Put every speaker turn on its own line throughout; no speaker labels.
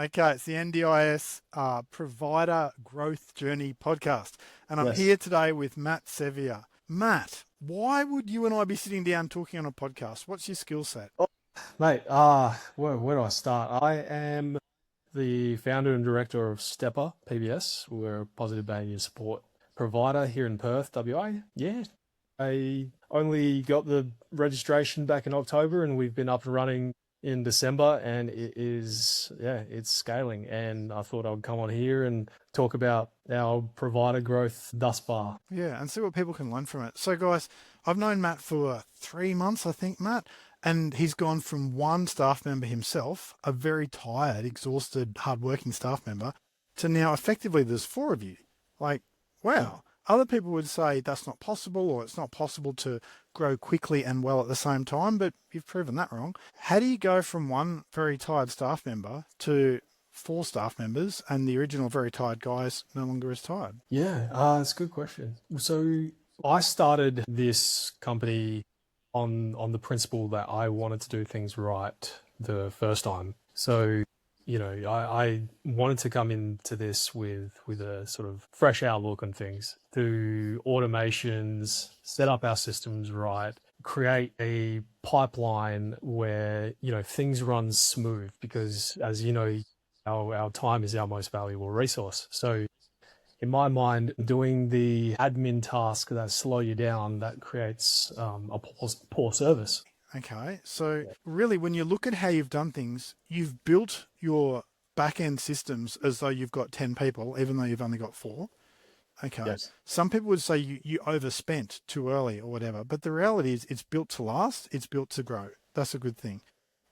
Okay, it's the NDIS Provider Growth Journey podcast. And I'm
Yes.
here today with Matt Sevier. Matt, why would you and I be sitting down talking on a podcast? What's your skill set?
Oh, mate, where do I start? I am the founder and director of Stepper PBS. We're a positive behaviour support provider here in Perth, WA. Yeah, I only got the registration back in October and we've been up and running in December, and it's scaling. And I thought I'd come on here and talk about our provider growth thus far.
Yeah, and see what people can learn from it. So, guys, I've known Matt for 3 months, I think, Matt, and he's gone from one staff member himself, a very tired, exhausted, hardworking staff member, to now effectively there's four of you. Like, wow. Other people would say that's not possible, or it's not possible to grow quickly and well at the same time, but you've proven that wrong. How do you go from one very tired staff member to four staff members and the original very tired guy is no longer as tired?
Yeah, it's a good question. So I started this company on the principle that I wanted to do things right the first time. So, I wanted to come into this with a sort of fresh outlook on things, do automations, set up our systems right, create a pipeline where, things run smooth because, as you know, our time is our most valuable resource. So in my mind, doing the admin task that slow you down, that creates a poor service.
Okay, so really, when you look at how you've done things, you've built your back end systems as though you've got 10 people, even though you've only got four. Okay,
Yes.
some people would say you overspent too early or whatever, but the reality is it's built to last, it's built to grow. That's a good thing.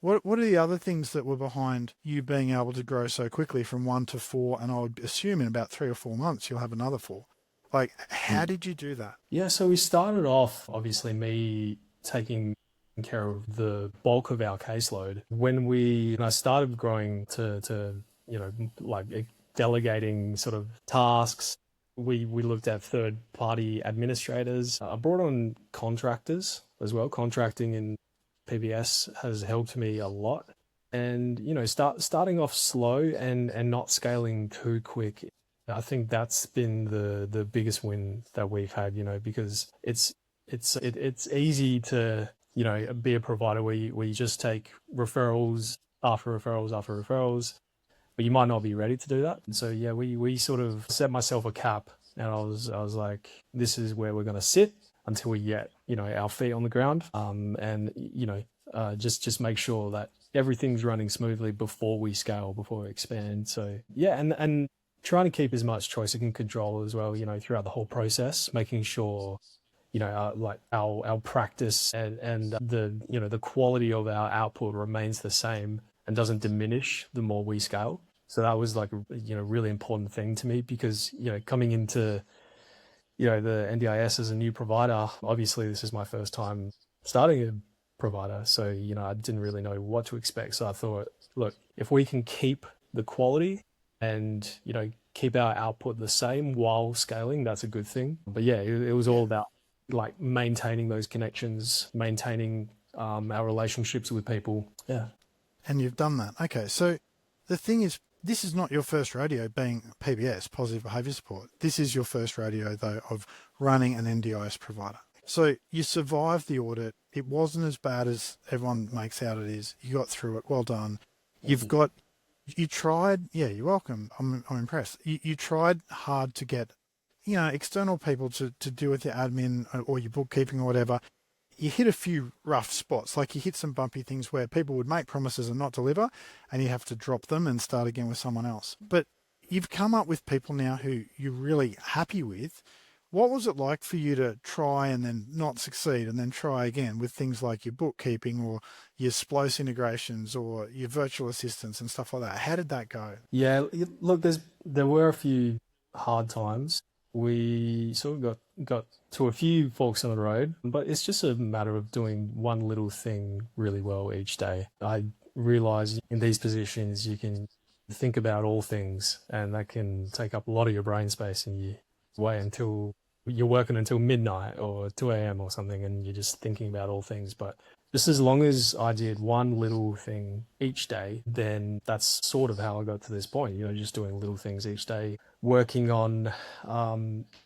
What are the other things that were behind you being able to grow so quickly from one to four? And I would assume in about 3 or 4 months, you'll have another four. Like, how
Mm.
did you do that?
Yeah, so we started off, obviously, me taking care of the bulk of our caseload. When I started growing to like delegating sort of tasks, we looked at third party administrators. I brought on contractors as well. Contracting in PBS has helped me a lot. And starting off slow and not scaling too quick. I think that's been the biggest win that we've had, because it's easy to be a provider where you just take referrals after referrals after referrals, but you might not be ready to do that. And so yeah, we sort of set myself a cap, and I was like, this is where we're going to sit until we get our feet on the ground, and just make sure that everything's running smoothly before we scale, before we expand. So yeah, and trying to keep as much choice and control as well, throughout the whole process, making sure like our practice and the quality of our output remains the same and doesn't diminish the more we scale. So that was like a really important thing to me, because coming into the NDIS as a new provider, obviously this is my first time starting a provider, so I didn't really know what to expect. So I thought, look, if we can keep the quality and keep our output the same while scaling, that's a good thing. But yeah, it was all about like maintaining those connections, maintaining our relationships with people. Yeah.
And you've done that. Okay, so the thing is, this is not your first rodeo being PBS, positive behaviour support. This is your first rodeo, though, of running an NDIS provider. So you survived the audit. It wasn't as bad as everyone makes out it is. You got through it. Well done. You tried. Yeah, you're welcome. I'm impressed. You tried hard to get, external people to deal with your admin or your bookkeeping or whatever. You hit a few rough spots, like you hit some bumpy things where people would make promises and not deliver, and you have to drop them and start again with someone else. But you've come up with people now who you're really happy with. What was it like for you to try and then not succeed and then try again with things like your bookkeeping or your Splose integrations or your virtual assistants and stuff like that? How did that go?
Yeah, look, there were a few hard times. We sort of got to a few forks in the road, but it's just a matter of doing one little thing really well each day. I realize in these positions you can think about all things, and that can take up a lot of your brain space, and you wait until you're working until midnight or 2 a.m. or something, and you're just thinking about all things. But Just as long as I did one little thing each day, then that's sort of how I got to this point, just doing little things each day, working on,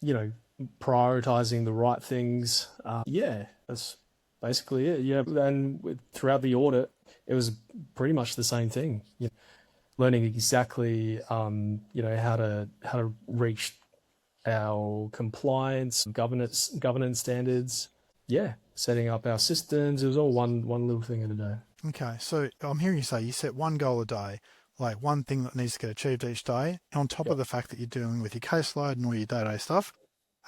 you know, prioritizing the right things. Yeah, that's basically it. Yeah. And throughout the audit, it was pretty much the same thing. Learning exactly, how to reach our compliance, governance standards. Yeah, setting up our systems. It was all one little thing at a day.
Okay, so I'm hearing you say you set one goal a day, like one thing that needs to get achieved each day, on top
Yeah.
of the fact that you're dealing with your caseload and all your day-to-day stuff.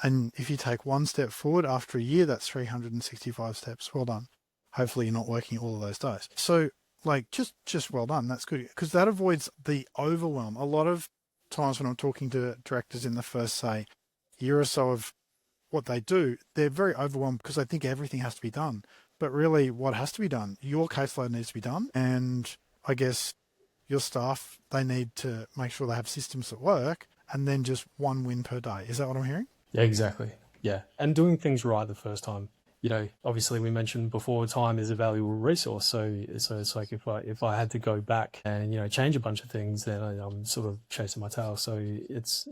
And if you take one step forward after a year, that's 365 steps. Well done. Hopefully you're not working all of those days. So like just well done. That's good because that avoids the overwhelm. A lot of times when I'm talking to directors in the first, say, year or so of what they do, they're very overwhelmed because they think everything has to be done. But really, what has to be done? Your caseload needs to be done. And I guess your staff, they need to make sure they have systems that work and then just one win per day. Is that what I'm hearing?
Yeah, exactly. Yeah. And doing things right the first time. Obviously we mentioned before time is a valuable resource. So it's like if I had to go back and, change a bunch of things, then I'm sort of chasing my tail. So it's,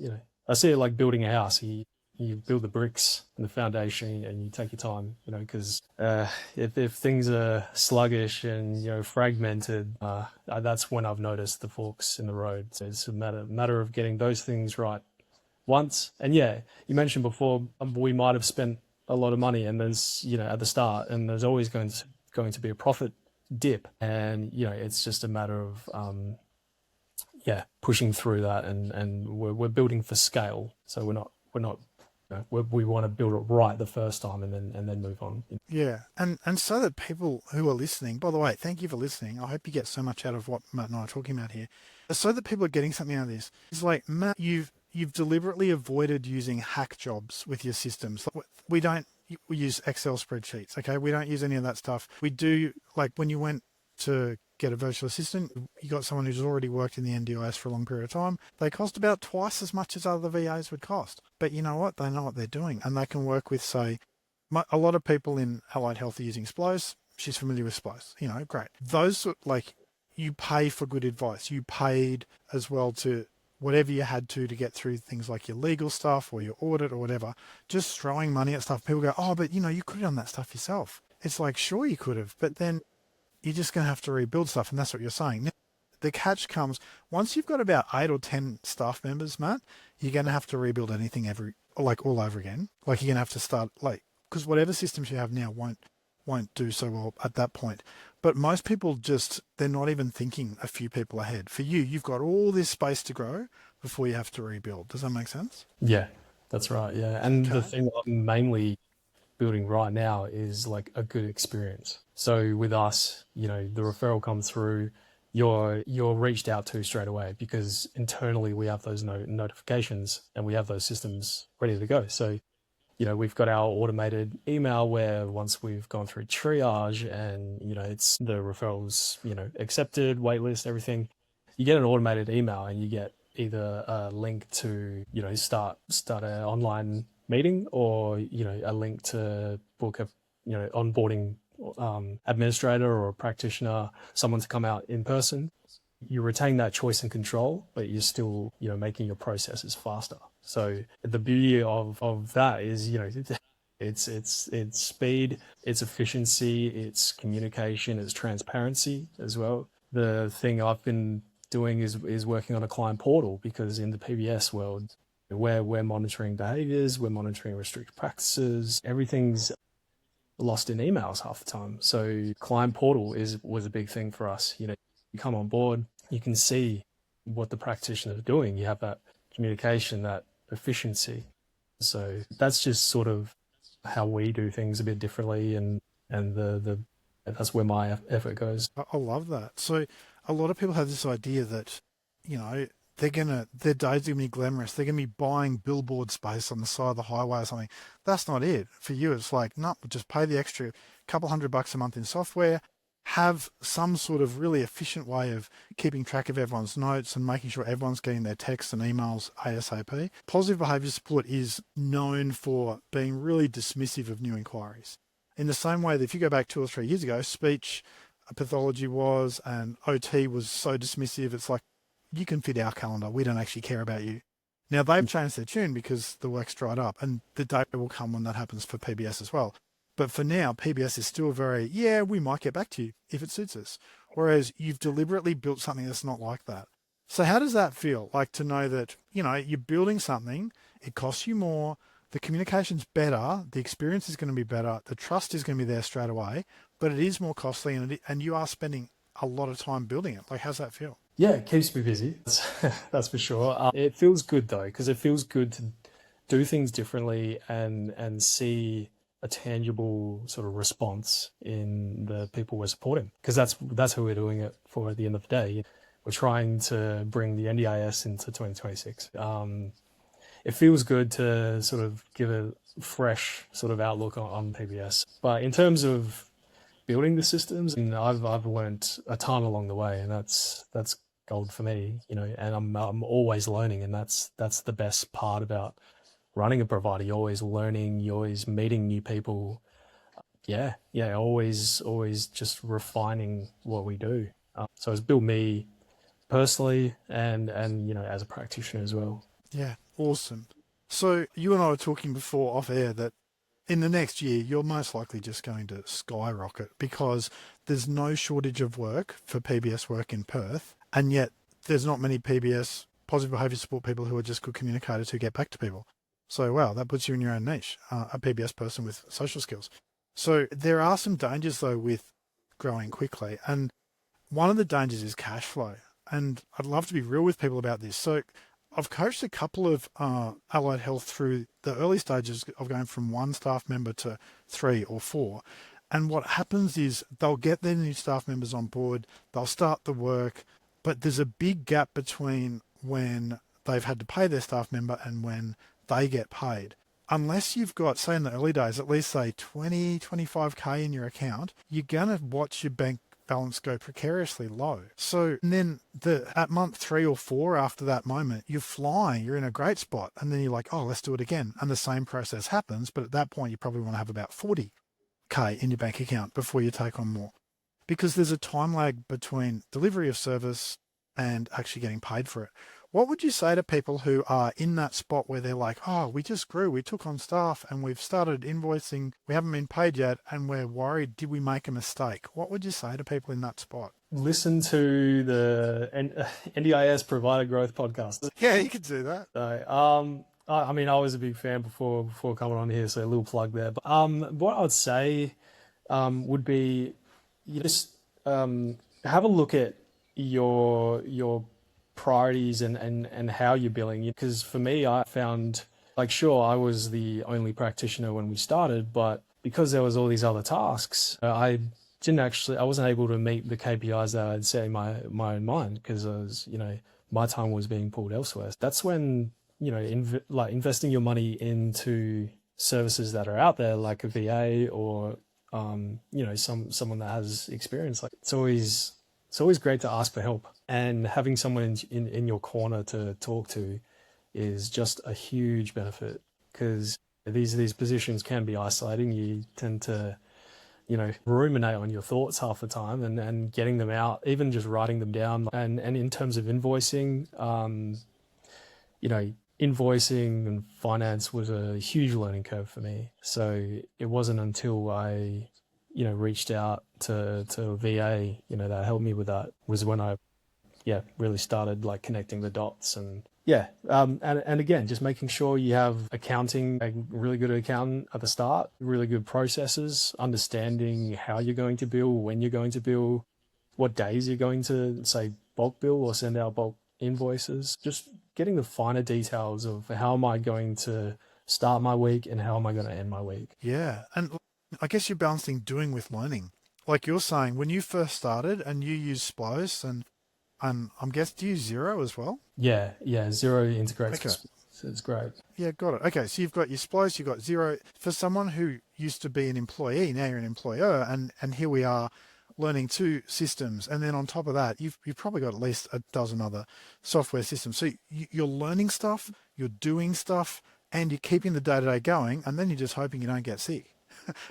I see it like building a house. You build the bricks and the foundation and you take your time, because if things are sluggish and, fragmented, that's when I've noticed the forks in the road. So it's a matter of getting those things right once. And yeah, you mentioned before, we might have spent a lot of money and there's, at the start, and there's always going to be a profit dip. And, it's just a matter of, pushing through that, and we're building for scale. So we're not, we want to build it right the first time and then move on.
Yeah. And so that people who are listening, by the way, thank you for listening. I hope you get so much out of what Matt and I are talking about here. So that people are getting something out of this. It's like, Matt, you've deliberately avoided using hack jobs with your systems. We use Excel spreadsheets, okay? We don't use any of that stuff. We do, like when you went to get a virtual assistant, you got someone who's already worked in the NDIS for a long period of time. They cost about twice as much as other VAs would cost. But you know what? They know what they're doing, and they can work with, say, a lot of people in allied health are using Splows. She's familiar with Splows. Great. Those, like, you pay for good advice. You paid as well to whatever you had to get through things like your legal stuff or your audit or whatever. Just throwing money at stuff. People go, oh, but you could have done that stuff yourself. It's like, sure you could have, but then you're just going to have to rebuild stuff. And that's what you're saying. Now, the catch comes once you've got about 8 or 10 staff members, Matt, you're going to have to rebuild anything all over again. Like, you're going to have to start, like, because whatever systems you have now won't do so well at that point. But most people they're not even thinking a few people ahead. For you, you've got all this space to grow before you have to rebuild. Does that make sense?
Yeah, that's right. Yeah. And
Okay.
the thing that I'm mainly building right now is like a good experience. So with us, the referral comes through, you're reached out to straight away because internally we have those notifications and we have those systems ready to go. So we've got our automated email where once we've gone through triage and, it's the referrals, accepted, waitlist, everything, you get an automated email and you get either a link to, start an online meeting or, a link to book a, onboarding administrator or a practitioner, someone to come out in person. You retain that choice and control, but you're still, making your processes faster. So the beauty of that is, it's speed, it's efficiency, it's communication, it's transparency as well. The thing I've been doing is working on a client portal because in the PBS world, we're monitoring behaviors, we're monitoring restricted practices, everything's lost in emails half the time. So client portal was a big thing for us. You come on board, you can see what the practitioners are doing. You have that communication, that efficiency. So that's just sort of how we do things a bit differently, and that's where my effort goes.
I love that. So a lot of people have this idea that, their days are going to be glamorous. They're going to be buying billboard space on the side of the highway or something. That's not it. For you, it's like, no, just pay the extra couple $100 a month in software, have some sort of really efficient way of keeping track of everyone's notes and making sure everyone's getting their texts and emails ASAP. Positive behaviour support is known for being really dismissive of new inquiries. In the same way that if you go back 2 or 3 years ago, speech pathology was, and OT was so dismissive, it's like, you can fit our calendar. We don't actually care about you. Now they've changed their tune because the work's dried up, and the day will come when that happens for PBS as well. But for now, PBS is still very, yeah, we might get back to you if it suits us. Whereas you've deliberately built something that's not like that. So how does that feel? Like to know that, you're building something, it costs you more, the communication's better, the experience is going to be better, the trust is going to be there straight away, but it is more costly, and you are spending a lot of time building it. Like, how's that feel?
Yeah, it keeps me busy. That's for sure. It feels good though, because it feels good to do things differently and see a tangible sort of response in the people we're supporting, because that's who we're doing it for at the end of the day. We're trying to bring the NDIS into 2026. It feels good to sort of give a fresh sort of outlook on PBS. But in terms of building the systems, and I've learned a ton along the way, and that's gold for me, and I'm always learning, and that's the best part about running a provider. You're always learning, you're always meeting new people. Yeah, always just refining what we do. So it's built me personally and as a practitioner as well.
Yeah, awesome. So you and I were talking before off air that in the next year, you're most likely just going to skyrocket because there's no shortage of work for PBS work in Perth. And yet there's not many PBS, positive behaviour support people, who are just good communicators who get back to people. So, wow, that puts you in your own niche, a PBS person with social skills. So there are some dangers, though, with growing quickly. And one of the dangers is cash flow. And I'd love to be real with people about this. So I've coached a couple of allied health through the early stages of going from 1 staff member to 3 or 4. And what happens is they'll get their new staff members on board, they'll start the work, but there's a big gap between when they've had to pay their staff member and when they get paid. Unless you've got, say in the early days, at least say 20, 25K in your account, you're going to watch your bank balance go precariously low. So then at month 3 or 4 after that moment, you're flying, you're in a great spot. And then you're like, oh, let's do it again. And the same process happens. But at that point, you probably want to have about 40K in your bank account before you take on more. Because there's a time lag between delivery of service and actually getting paid for it. What would you say to people who are in that spot where they're like, oh, we just grew, we took on staff and we've started invoicing, we haven't been paid yet, and we're worried, did we make a mistake? What would you say to people in that spot?
Listen to the NDIS Provider Growth Podcast.
Yeah, you could do that.
So, I mean, I was a big fan before coming on here, so a little plug there. But what I would say would be, you just have a look at your priorities and how you're billing. Because for me, I found, like, sure, I was the only practitioner when we started, but because there was all these other tasks, I wasn't able to meet the KPIs that I'd set in my own mind, because I was, my time was being pulled elsewhere. That's when, investing your money into services that are out there, like a VA or, someone that has experience. Like, it's always great to ask for help, and having someone in your corner to talk to is just a huge benefit, because these positions can be isolating. You tend to, ruminate on your thoughts half the time, and getting them out, even just writing them down. And in terms of invoicing, invoicing and finance was a huge learning curve for me. So it wasn't until I reached out to a VA, that helped me with that, was when I, really started like connecting the dots. And and again, just making sure you have accounting, a really good accountant at the start, really good processes, understanding how you're going to bill, when you're going to bill, what days you're going to, say, bulk bill or send out bulk invoices. Just getting the finer details of how am I going to start my week and how am I going to end my week.
Yeah. And I guess you're balancing doing with learning. Like you're saying, when you first started and you used Sploce, and I'm guessing, do you use Xero as well?
Yeah, Xero integrates.
Okay.
So it's great.
Yeah, got it. Okay, so you've got your Sploce, you've got Xero. For someone who used to be an employee, now you're an employer, and here we are learning 2 systems. And then on top of that, you've probably got at least a dozen other software systems. So you're learning stuff, you're doing stuff, and you're keeping the day-to-day going, and then you're just hoping you don't get sick.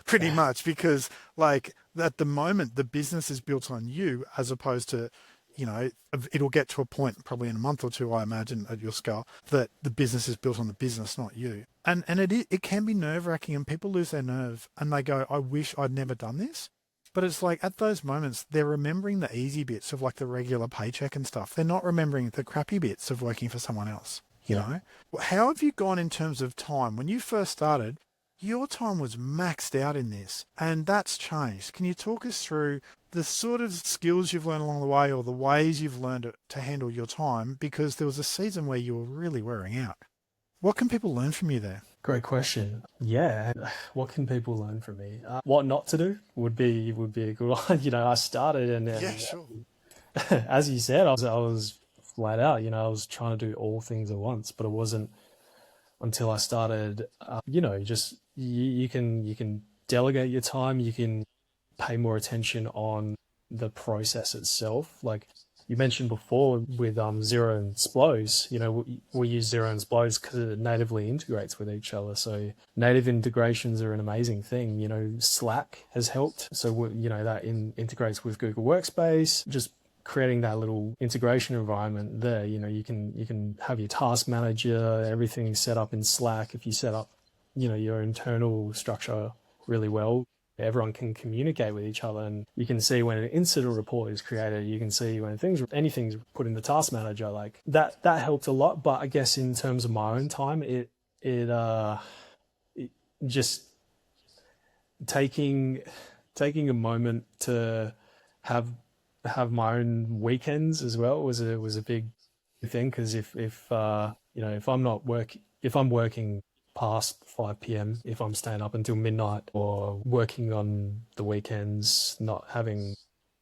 pretty much, because like at the moment the business is built on you as opposed to, you know, it'll get to a point probably in a month or two, I imagine, at your scale, that the business is built on the business, not you. And it can be nerve wracking, and people lose their nerve and they go, I wish I'd never done this. But it's like at those moments, they're remembering the easy bits of like the regular paycheck and stuff. They're not remembering the crappy bits of working for someone else, you know? How have you gone in terms of time? When you first started, your time was maxed out in this, and that's changed. Can you talk us through the sort of skills you've learned along the way, or the ways you've learned to handle your time? Because there was a season where you were really wearing out. What can people learn from you there?
Great question. Yeah, what can people learn from me? What not to do would be a good one. You know, I started and
Yeah, sure.
as you said, I was flat out. You know, I was trying to do all things at once, but it wasn't until I started. You know, just you can delegate your time. You can pay more attention on the process itself. Like you mentioned before with Zero and Splows, you know, we use Zero and Splows because it natively integrates with each other. So native integrations are an amazing thing. You know, Slack has helped. So, you know, that integrates with Google Workspace, just creating that little integration environment there. You know, you can have your task manager, everything set up in Slack. If you set up, you know, your internal structure really well, everyone can communicate with each other, and you can see when an incident report is created. You can see when anything's put in the task manager. Like that helped a lot. But I guess in terms of my own time, it just taking a moment to have my own weekends as well was a big thing. Because if you know, if I'm working past 5 p.m., if I'm staying up until midnight or working on the weekends, not having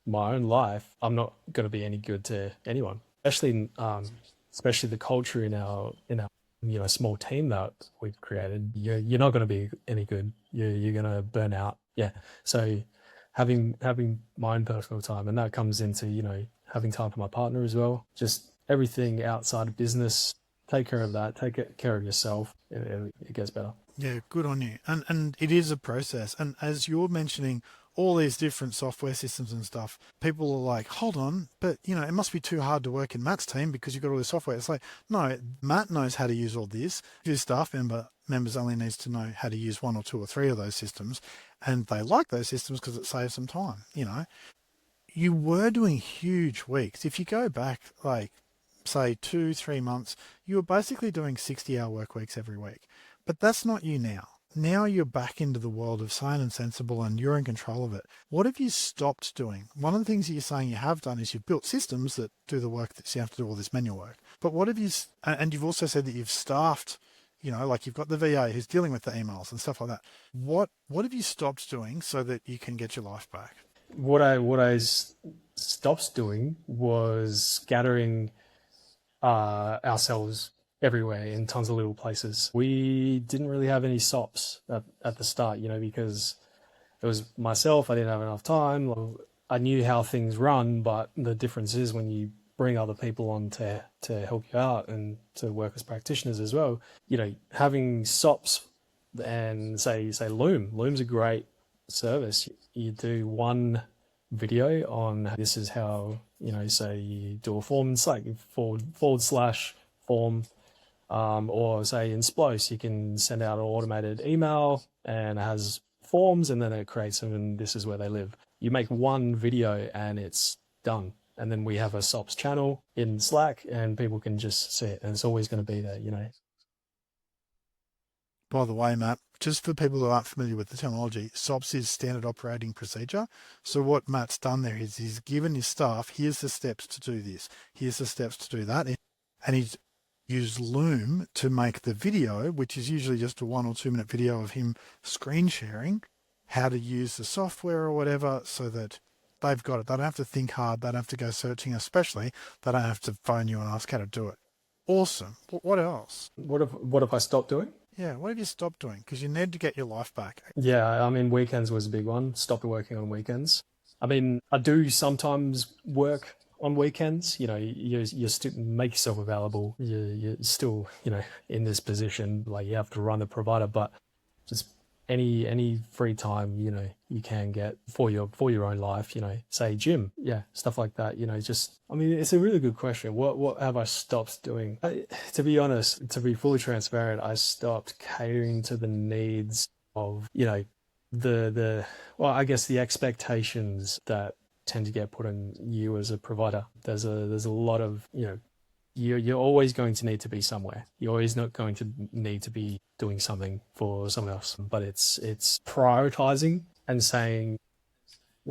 my own life, I'm not going to be any good to anyone. Especially the culture in our you know, small team that we've created. You're not going to be any good. You're going to burn out. Yeah. So having my own personal time, and that comes into, you know, having time for my partner as well. Just everything outside of business. Take care of that. Take care of yourself. It gets better.
Yeah, good on you. And it is a process. And as you're mentioning all these different software systems and stuff, people are like, hold on, but you know, it must be too hard to work in Matt's team because you've got all this software. It's like, no, Matt knows how to use all this. His staff members only needs to know how to use one or two or three of those systems. And they like those systems because it saves them time, you know. You were doing huge weeks. If you go back, like, say 2-3 months, you were basically doing 60-hour work weeks every week. But that's not you now. Now you're back into the world of sane and sensible, and you're in control of it. What have you stopped doing? One of the things that you're saying you have done is you've built systems that do the work that you have to do all this manual work. But what have you, and you've also said that you've staffed, you know, like you've got the VA who's dealing with the emails and stuff like that. What have you stopped doing so that you can get your life back?
What I stopped doing was scattering ourselves everywhere in tons of little places. We didn't really have any SOPs at the start, you know, because it was myself. I didn't have enough time. I knew how things run, but the difference is when you bring other people on to help you out and to work as practitioners as well, you know, having SOPs and say Loom's a great service. You do one video on this is how, you know, say you do a form in Slack, /form, or say in Sploce, you can send out an automated email and it has forms and then it creates them and this is where they live. You make one video and it's done. And then we have a SOPs channel in Slack and people can just see it and it's always going to be there, you know.
By the way, Matt, just for people who aren't familiar with the terminology, SOPs is standard operating procedure. So what Matt's done there is he's given his staff, here's the steps to do this, here's the steps to do that. And he's used Loom to make the video, which is usually just a 1 or 2 minute video of him screen sharing how to use the software or whatever so that they've got it. They don't have to think hard. They don't have to go searching, especially they don't have to phone you and ask how to do it. Awesome. What else?
What have I stopped doing?
Yeah, what have you stopped doing? Because you need to get your life back.
Yeah, I mean, weekends was a big one. Stopped working on weekends. I mean, I do sometimes work on weekends. You know, you still make yourself available. You're still, you know, in this position, like you have to run the provider, but just any free time, you can get for your own life, say gym, yeah, stuff like that, just, I mean, it's a really good question. What have I stopped doing? To be honest, to be fully transparent, I stopped catering to the needs of, the well, I guess the expectations that tend to get put on you as a provider. There's a lot of, you're always going to need to be somewhere. You're always not going to need to be doing something for someone else. But it's prioritizing and saying,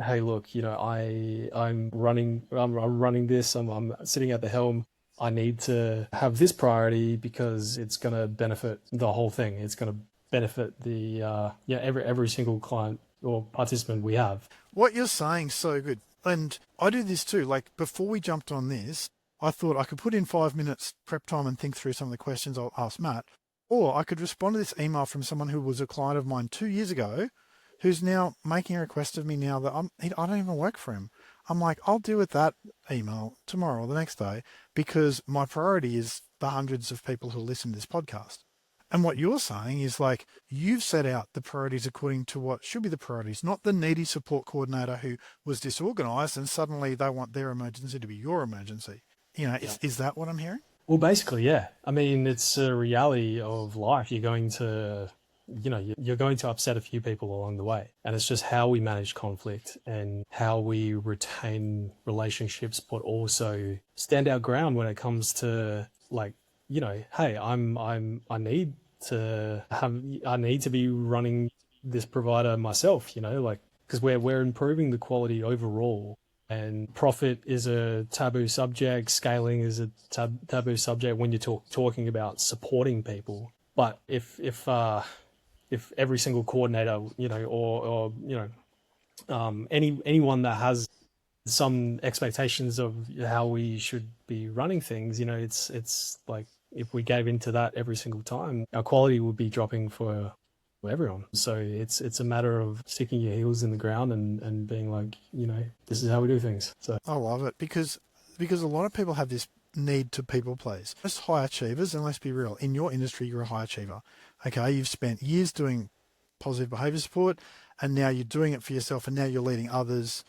hey, look, I'm running this. I'm sitting at the helm. I need to have this priority because it's going to benefit the whole thing. It's going to benefit the every single client or participant we have.
What you're saying so good. And I do this too. Like before we jumped on this, I thought I could put in 5 minutes prep time and think through some of the questions I'll ask Matt, or I could respond to this email from someone who was a client of mine 2 years ago, who's now making a request of me now that I don't even work for him. I'm like, I'll deal with that email tomorrow or the next day because my priority is the hundreds of people who listen to this podcast. And what you're saying is like, you've set out the priorities according to what should be the priorities, not the needy support coordinator who was disorganized and suddenly they want their emergency to be your emergency. Is that what I'm hearing?
Well, basically, yeah. I mean, it's a reality of life. You're going to upset a few people along the way. And it's just how we manage conflict and how we retain relationships, but also stand our ground when it comes to like, hey, I need to be running this provider myself, because we're improving the quality overall. And profit is a taboo subject. Scaling is a taboo subject when you're talking about supporting people. But if every single coordinator, anyone that has some expectations of how we should be running things, it's like if we gave into that every single time, our quality would be dropping for everyone. So it's a matter of sticking your heels in the ground and being like, this is how we do things. So
I love it because a lot of people have this need to people please. Most high achievers, and let's be real, in your industry, you're a high achiever. Okay, you've spent years doing positive behavior support and now you're doing it for yourself and now you're leading others.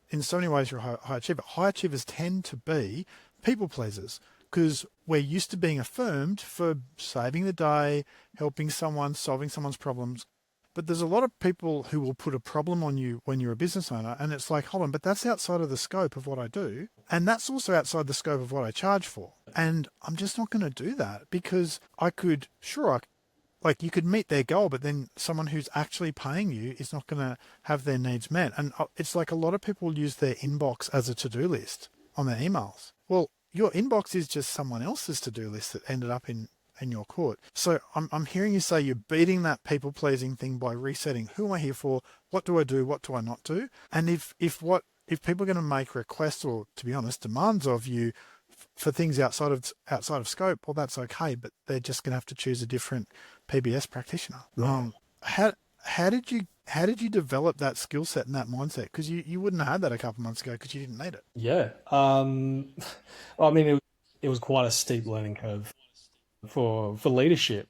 In so many ways, you're a high achiever. High achievers tend to be people pleasers because we're used to being affirmed for saving the day, helping someone, solving someone's problems. But there's a lot of people who will put a problem on you when you're a business owner. And it's like, hold on, but that's outside of the scope of what I do. And that's also outside the scope of what I charge for. And I'm just not going to do that because you could meet their goal, but then someone who's actually paying you is not going to have their needs met. And it's like a lot of people use their inbox as a to-do list on their emails. Well, your inbox is just someone else's to-do list that ended up in your court. So I'm hearing you say you're beating that people-pleasing thing by resetting who am I here for, what do I do, what do I not do? And if people are going to make requests or, to be honest, demands of you for things outside of scope, well, that's okay, but they're just going to have to choose a different PBS practitioner.
Right.
How did you develop that skill set and that mindset? Because you wouldn't have had that a couple of months ago because you didn't need it.
Yeah. Well, I mean, it was quite a steep learning curve for leadership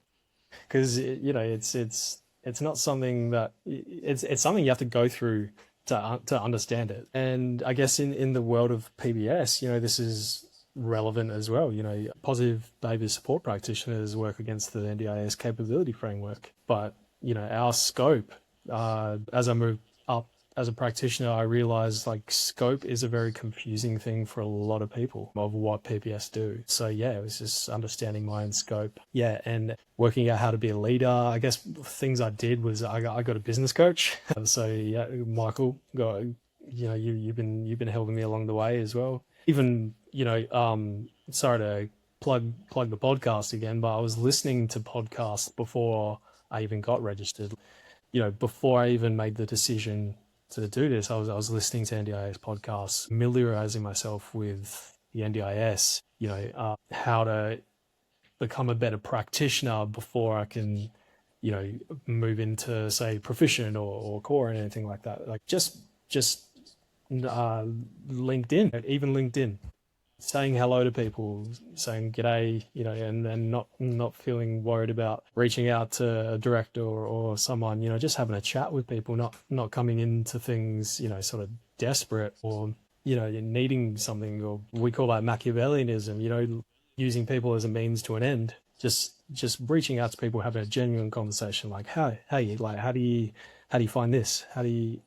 because it's not something that it's something you have to go through to understand it. And I guess in the world of PBS, this is relevant as well. Positive behavior support practitioners work against the NDIS capability framework, but our scope, as I moved up as a practitioner, I realized like scope is a very confusing thing for a lot of people of what PBS do. So yeah, it was just understanding my own scope. Yeah, and working out how to be a leader. I guess things I did was I got a business coach. So yeah, Michael, you've been helping me along the way as well. Even sorry to plug the podcast again, but I was listening to podcasts before I even got registered. Before I even made the decision to do this, I was listening to NDIS podcasts, familiarizing myself with the NDIS, how to become a better practitioner before I can, move into, say, proficient or core or anything like that. Like just LinkedIn, even LinkedIn. saying hello to people, saying g'day, and then not feeling worried about reaching out to a director or someone, just having a chat with people, not coming into things, sort of desperate or, needing something, or we call that Machiavellianism, using people as a means to an end. Just reaching out to people, having a genuine conversation, like, hey, like, how do you find this? How do you,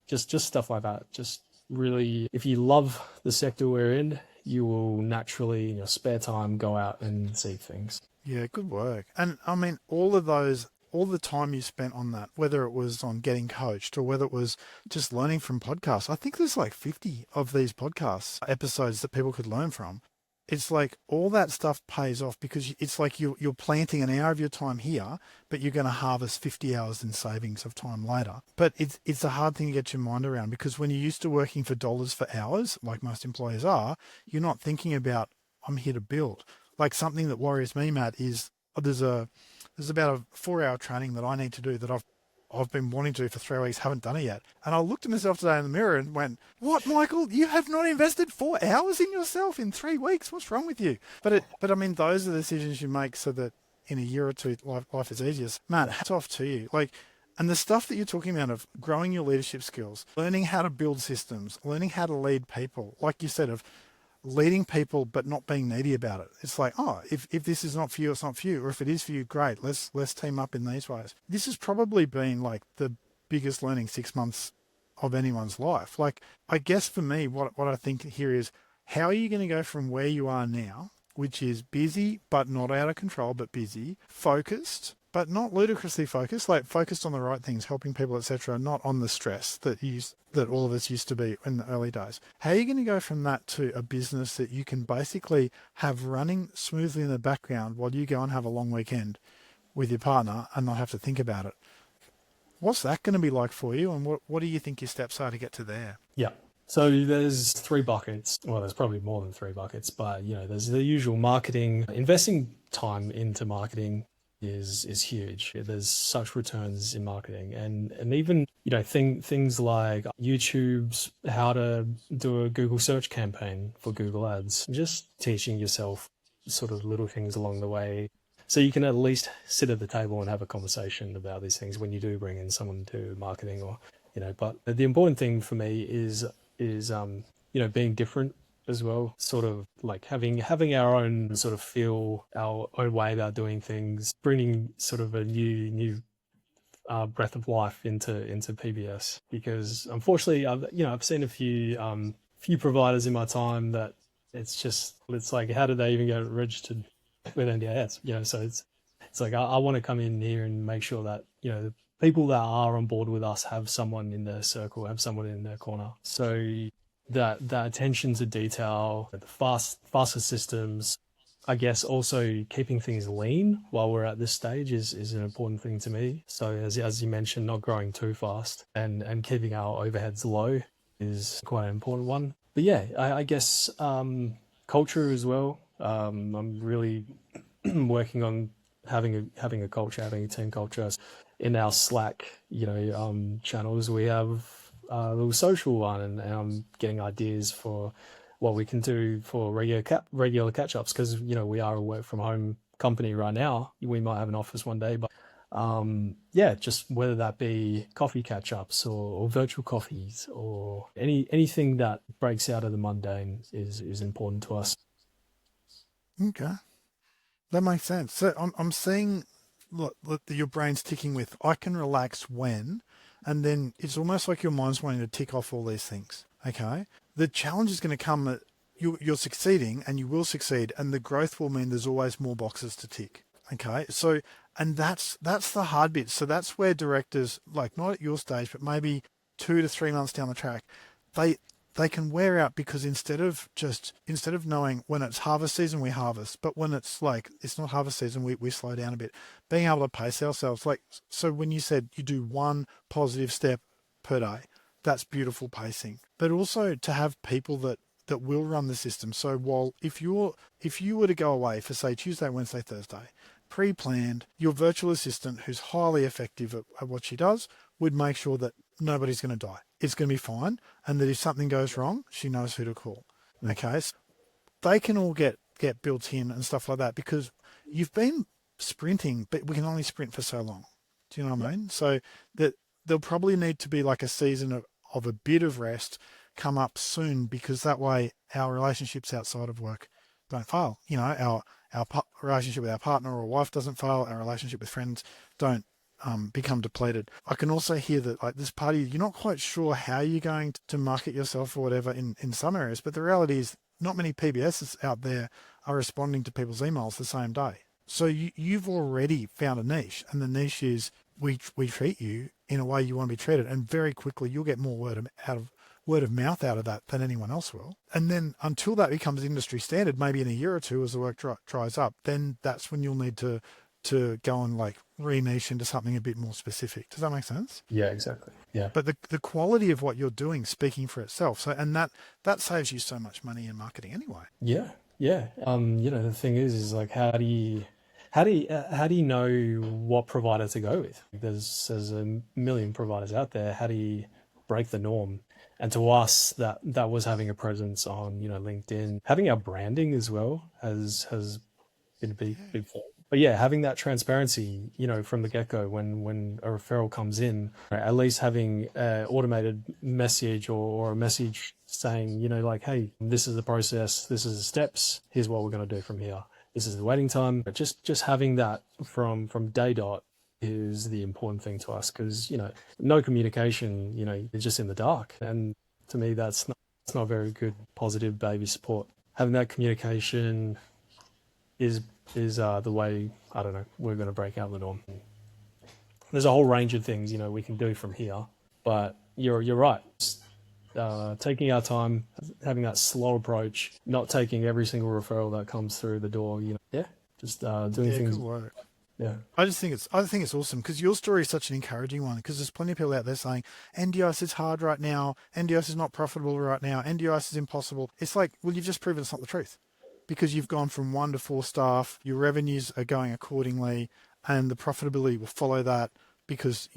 just stuff like that. Just really, if you love the sector we're in, you will naturally, in your spare time, go out and seek things.
Yeah, good work. And I mean, all the time you spent on that, whether it was on getting coached or whether it was just learning from podcasts. I think there's like 50 of these podcasts episodes that people could learn from. It's like all that stuff pays off because it's like you're planting an hour of your time here, but you're going to harvest 50 hours in savings of time later. But it's a hard thing to get your mind around, because when you're used to working for dollars for hours, like most employers are, you're not thinking about, I'm here to build. Like something that worries me, Matt, is there's about a 4-hour training that I need to do that I've been wanting to do for 3 weeks, haven't done it yet. And I looked at myself today in the mirror and went, what, Michael? You have not invested 4 hours in yourself in 3 weeks. What's wrong with you? But I mean, those are the decisions you make so that in a year or two, life is easier. Matt, hats off to you. And the stuff that you're talking about of growing your leadership skills, learning how to build systems, learning how to lead people, like you said, of leading people but not being needy about it. It's like, oh, if this is not for you, it's not for you. Or if it is for you, great. Let's team up in these ways. This has probably been like the biggest learning 6 months of anyone's life. Like, I guess for me, what I think here is, how are you going to go from where you are now, which is busy but not out of control, but busy, focused but not ludicrously focused, like focused on the right things, helping people, etc., not on the stress that all of us used to be in the early days. How are you going to go from that to a business that you can basically have running smoothly in the background while you go and have a long weekend with your partner and not have to think about it? What's that going to be like for you, and what do you think your steps are to get to there?
Yeah. So there's 3 buckets. Well, there's probably more than 3 buckets, but there's the usual marketing. Investing time into marketing is huge. There's such returns in marketing, and even things like YouTube's how to do a Google search campaign for Google Ads. Just teaching yourself sort of little things along the way, so you can at least sit at the table and have a conversation about these things when you do bring in someone to marketing, or But the important thing for me is being different as well, sort of like having our own sort of feel, our own way about doing things, bringing sort of a new breath of life into PBS. Because unfortunately, I've seen a few providers in my time that it's like, how did they even get registered with NDIS? So it's like, I want to come in here and make sure that the people that are on board with us have someone in their circle, have someone in their corner. So that attention to detail, the faster systems, I guess also keeping things lean while we're at this stage is an important thing to me. So as you mentioned, not growing too fast and keeping our overheads low is quite an important one. But yeah, I guess culture as well. I'm really working on having a culture, having a team culture. In our Slack, channels, we have a little social one, and I'm getting ideas for what we can do for regular catch-ups, because we are a work from home company right now. We might have an office one day, but just whether that be coffee catch-ups or virtual coffees or anything that breaks out of the mundane is important to us.
Okay, that makes sense. So I'm seeing, look, your brain's ticking with, I can relax when, and then it's almost like your mind's wanting to tick off all these things. Okay, the challenge is going to come that you're succeeding, and you will succeed, and the growth will mean there's always more boxes to tick. Okay, so, and that's the hard bit. So that's where directors, like not at your stage, but maybe 2 to 3 months down the track, they can wear out, because instead of knowing when it's harvest season, we harvest, but when it's like, it's not harvest season, we slow down a bit, being able to pace ourselves. Like, so when you said you do 1 positive step per day, that's beautiful pacing. But also to have people that will run the system. So while if you were to go away for, say, Tuesday, Wednesday, Thursday, pre-planned, your virtual assistant, who's highly effective at what she does, would make sure that nobody's going to die. It's going to be fine. And that if something goes wrong, she knows who to call. Okay, so they can all get built in and stuff like that because you've been sprinting, but we can only sprint for so long. Do you know what I mean? So that there'll probably need to be like a season of a bit of rest come up soon because that way our relationships outside of work don't fail. You know, relationship with our partner or wife doesn't fail. Our relationship with friends don't become depleted. I can also hear that like this party, you're not quite sure how you're going to market yourself or whatever in some areas, but the reality is not many PBSs out there are responding to people's emails the same day. So you've already found a niche, and the niche is we treat you in a way you want to be treated, and very quickly you'll get more word of mouth out of that than anyone else will. And then until that becomes industry standard, maybe in a year or two as the work dries up, then that's when you'll need to go and like re-niche into something a bit more specific. Does that make sense?
Yeah, exactly. Yeah.
But the quality of what you're doing speaking for itself. So and that saves you so much money in marketing anyway.
Yeah. Yeah. The thing is like how do you know what provider to go with? There's a million providers out there. How do you break the norm? And to us, that was having a presence on, LinkedIn, having our branding as well has been a big thing. But yeah, having that transparency, from the get-go when a referral comes in, at least having an automated message or a message saying, like, hey, this is the process, this is the steps, here's what we're going to do from here. This is the waiting time. But just having that from day dot is the important thing to us because, no communication, you're just in the dark. And to me, that's not very good, positive baby support. Having that communication is the way, I don't know, we're going to break out the norm. There's a whole range of things, we can do from here, but you're right. Taking our time, having that slow approach, not taking every single referral that comes through the door, just doing things.
Good work.
Yeah.
I think it's awesome because your story is such an encouraging one because there's plenty of people out there saying NDIS is hard right now, NDIS is not profitable right now, NDIS is impossible. It's like, well, you've just proven it's not the truth because you've gone from 1 to 4 staff, your revenues are going accordingly, and the profitability will follow that because,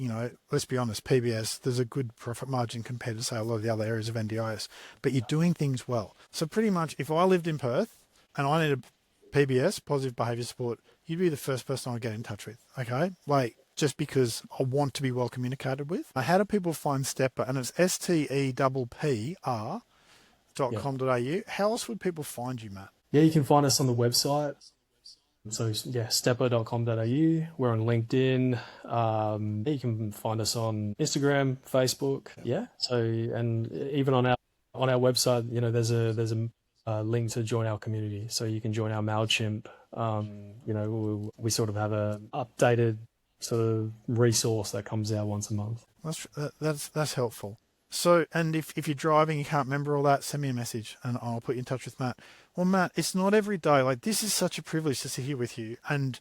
let's be honest, PBS, there's a good profit margin compared to, say, a lot of the other areas of NDIS, but you're doing things well. So pretty much if I lived in Perth and I needed PBS, positive behaviour support, you'd be the first person I'd get in touch with, okay? Like, just because I want to be well communicated with. How do people find Stepper? And it's steppr.com.au. How else would people find you, Matt?
Yeah, you can find us on the website. So yeah, stepper.com.au. We're on LinkedIn. You can find us on Instagram, Facebook. Yeah. So, and even on our website, there's a link to join our community. So you can join our MailChimp. We sort of have a updated sort of resource that comes out once a month.
That's helpful. So, and if you're driving, you can't remember all that, send me a message and I'll put you in touch with Matt. Well, Matt, it's not every day. Like, this is such a privilege to sit here with you. And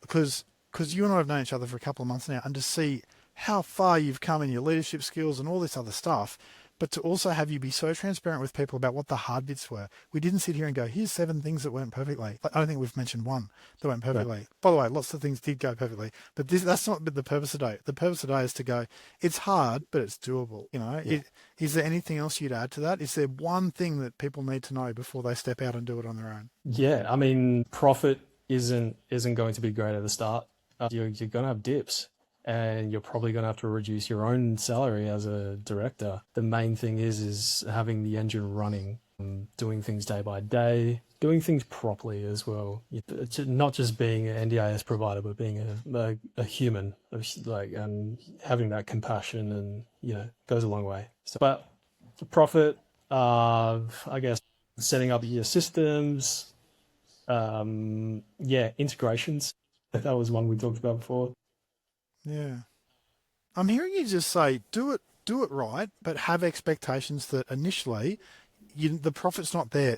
because you and I have known each other for a couple of months now, and to see how far you've come in your leadership skills and all this other stuff, but to also have you be so transparent with people about what the hard bits were. We didn't sit here and go, here's 7 things that went perfectly. I don't think we've mentioned one that went perfectly. Right. By the way, lots of things did go perfectly, but that's not the purpose of today. The purpose of today is to go, it's hard, but it's doable. Is there anything else you'd add to that? Is there one thing that people need to know before they step out and do it on their own?
Yeah, I mean, profit isn't going to be great at the start. You're going to have dips. And you're probably going to have to reduce your own salary as a director. The main thing is having the engine running, doing things day by day, doing things properly as well. Not just being an NDIS provider, but being a human, and having that compassion, and goes a long way. So, but the profit, I guess, setting up your systems, integrations. That was one we talked about before.
Yeah. I'm hearing you just say, do it right, but have expectations that initially the profit's not there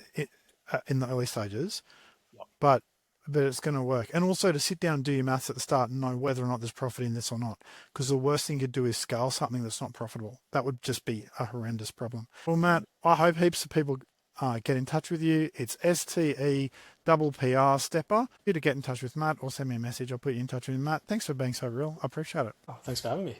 in the early stages, but it's going to work. And also to sit down and do your maths at the start and know whether or not there's profit in this or not. Because the worst thing you could do is scale something that's not profitable. That would just be a horrendous problem. Well, Matt, I hope heaps of people get in touch with you. It's STEPPR Stepper. You to get in touch with Matt or send me a message. I'll put you in touch with Matt. Thanks for being so real. I appreciate it.
Oh, thanks for having me.